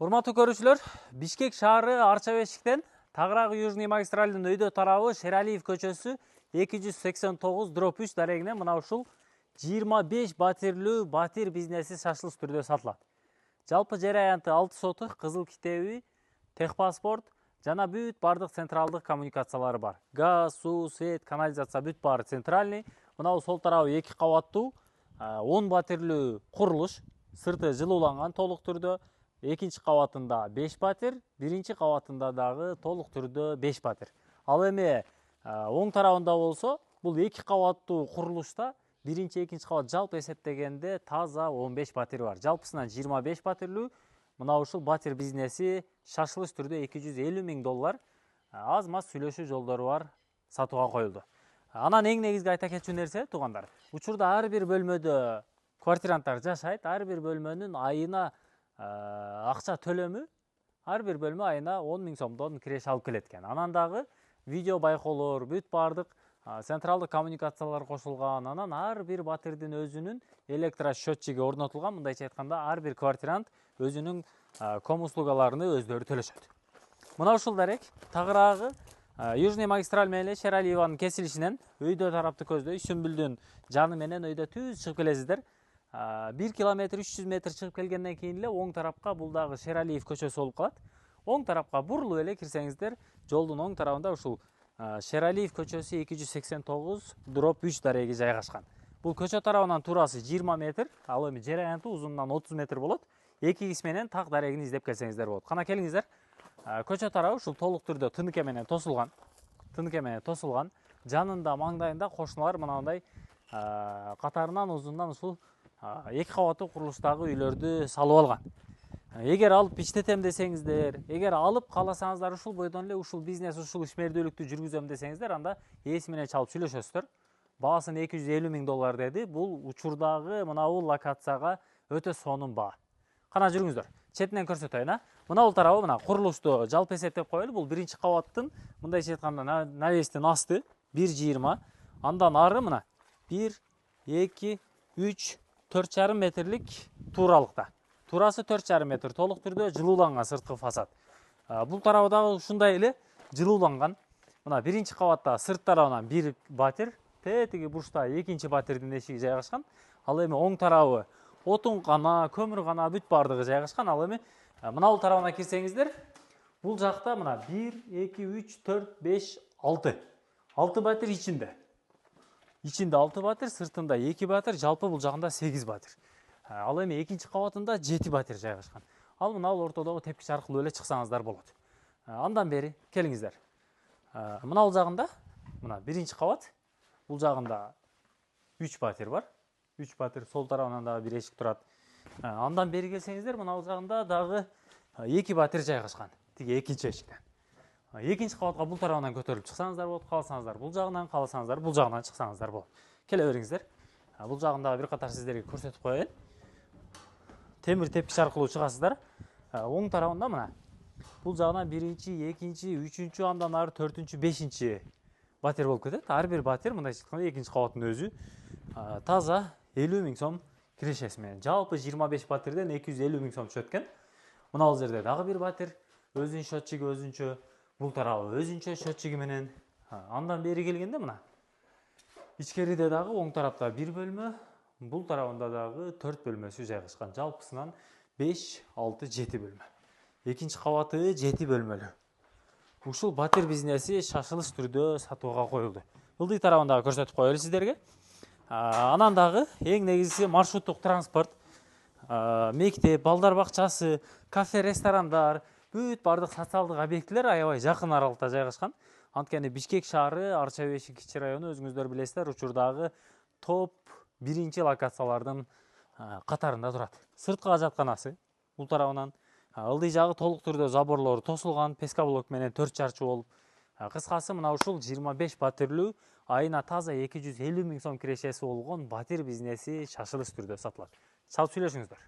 Урматтуу көрүүчүлөр, Бишкек шаары Арча Бешиктен Тагыраагы Южный магистралдын өйдө тарабы Шералиев көчөсү 289/3 дарегине мына ушул 25 батирлүү батир бизнеси шашылыш түрдө сатылат. Жалпы жер аянты 6 сотық, кызыл китеби, техпаспорт жана бүт бардык централдык коммуникациялары бар. Газ, суу, свет, канализация бүт бары центральный. Мына сол тарабы 2 кабаттуу 10 батирлүү курулуш, сырты жылууланган толук түрдө. Экинчи кабатында 5 батир, биринчи кабатында дагы толук түрдө 5 батир. Ал эми оң тарабында болсо, бул 2 кабаттуу курулушта биринчи, экинчи кабат жалпы эсептегенде таза 15 батир бар. Жалпысынан 25 батирлүү мына ушул батир бизнеси шашылыш түрдө $250,000 аз маз сүйлөшүү жолдору бар сатууга коюлду. Анан эң негизги айта кетчү нерсе, туугандар, учурда ар бир бөлмөдө квартиранттар жашайт, ар бир бөлмөнүн айына акча төлөмү, ар бир бөлмө айына 10,000 сомдон киреш алып келет экен. Анан дагы видео байкоолор, бүт бардык централдык коммуникациялар кошулган. Анан ар бир батирдин өзүнүн электросчетчиги орнотулган. Мындайча айтканда, ар бир квартирант өзүнүн ком услугаларыны өздөрү төлөшөт. Мына ушул дарек Тагыраагы Южный магистраль менен Шералиеванын кесилишинен өйдө тарапты көздөй Сүмбүлдүн жаны менен өйдө түз чыгып келесиздер. 1 километр 300 метр чыгып келгенден кийин эле оң тарапка бул дагы Шералиев көчөсү болуп калат. Оң тарапка бурулуп эле кирсеңиздер, жолдун оң тарабында ушул Шералиев көчөсү 289/3 дареги жайгашкан. Бул көчө тарабынан туурасы 20 метр, ал эми жер аянты узунунан 30 метр болот. Эки кис менен так дарегини издеп келсеңиздер болот. Кана келиңиздер. Көчө тарабы ушул толук түрдө тыныке менен тосулган. Жанында, маңдайында кошуналар мынандай катарынан узундан ушул 2 кабаттуу курулуштагы үйлөрдү салып алган. Эгер алып иштетем десеңиздер, эгер алып кааласаңыздар, ушул бойдон эле ушул бизнес, ушул ишмердүүлүктү жүргүзөм десеңиздер, анда ээси менен чалып сүйлөшөсүздөр. Баасын $250,000 деди. Бул учурдагы мына бул локацияга өтө сонун баа. Кана жүрүңүздөр. Четинен көрсөтөйүн. Мына бул тарабы мына курулушту жалпы эсептеп коелу. Бул биринчи кабаттын мындайча айтканда навестин асты 1,20. Андан ары мына 1, 2, 3, 4,5 метрлик тууралыкта. Туурасы 4,5 метр, толук түрдө жылууланган сырткы фасад. Бул тарабы дагы ушундай эле жылууланган. Мына биринчи кабатта сырт тарабынан 1 батир, тетиги бурчта экинчи батирдин эшиги жайгашкан. Ал эми оң тарабы отун кана, көмүр кана бүт бардыгы жайгашкан. Ал эми мына бул тарабына кирсеңиздер, бул жакта мына 1, 2, 3, 4, 5, 6. 6 батир ичинде. Ичинде 6 батир, сыртында 2 батир, жалпы бул жагында 8 батир. Ал эми экинчи кабатында 7 батир жайгашкан. Ал мына бул ортодогу тепкич аркылуу эле чыксаңыздар болот. Андан бери келиңиздер. Мына бул жагында мына биринчи кабат, бул жагында 3 батир бар. 3 батир, сол тарабынан дагы бир эшик турат. Андан бери келсеңиздер, мына бул жагында дагы 2 батир жайгашкан. Тиги экинчи эшиктен. Экинчи кабатка бул тарабынан көтөрүлүп чыксаңыздар болот, кааласаңыздар бул жагынан, кааласаңыздар бул жагынан чыксаңыздар болот. Келе бериңиздер. Бул жагында бир катар сиздерге көрсөтүп коеюн. Темир тепкич аркылуу чыгасыздар. Оң тарабында мына бул жагынан биринчи, экинчи, үчүнчү, андан ары 4-чү, 5-чи батир болуп кетет. Ар бир батир мындайча айтканда экинчи кабаттын өзү таза 50,000 сом кирешеси менен. Жалпы 25 батирден 250,000 сом түшөт экен. Мына бул жерде дагы бир батир, өзүнүн счетчиги өзүнчө, бул тарабы өзүнчө счетчиги менен. Андан бери келгенде мына ичкериде дагы оң тарапта бир бөлмө, бул тарабында дагы 4 бөлмөсү жайгашкан. Жалпысынан 5, 6, 7 бөлмө. Экинчи кабаты 7 бөлмөлүү. Ушул батир бизнеси шашылыш түрдө сатууга коюлду. Ылдый тарабын дагы көрсөтүп коелу сиздерге. Анан дагы эң негизгиси маршруттук транспорт, мектеп, балдар бакчасы, кафе, ресторандар, бүт бардык социалдык объектилер аябай жакын аралыкта жайгашкан. Анткени Бишкек шаары, Арча Бешик кичи району өзүңүздөр билесиздер, учурдагы топ 1-чи локациялардын катарында турат. Сырткы ажатканасы бул тарабынан, ылдый жагы толук түрдө заборлору тосулган, пескоблок менен 4 чарчы болуп. Кыскасы мына ушул 25 батирлүү айына таза 250,000 сом кирешеси болгон батир бизнеси шашылыш түрдө сатылат. Чалып сүйлөшүңүздөр.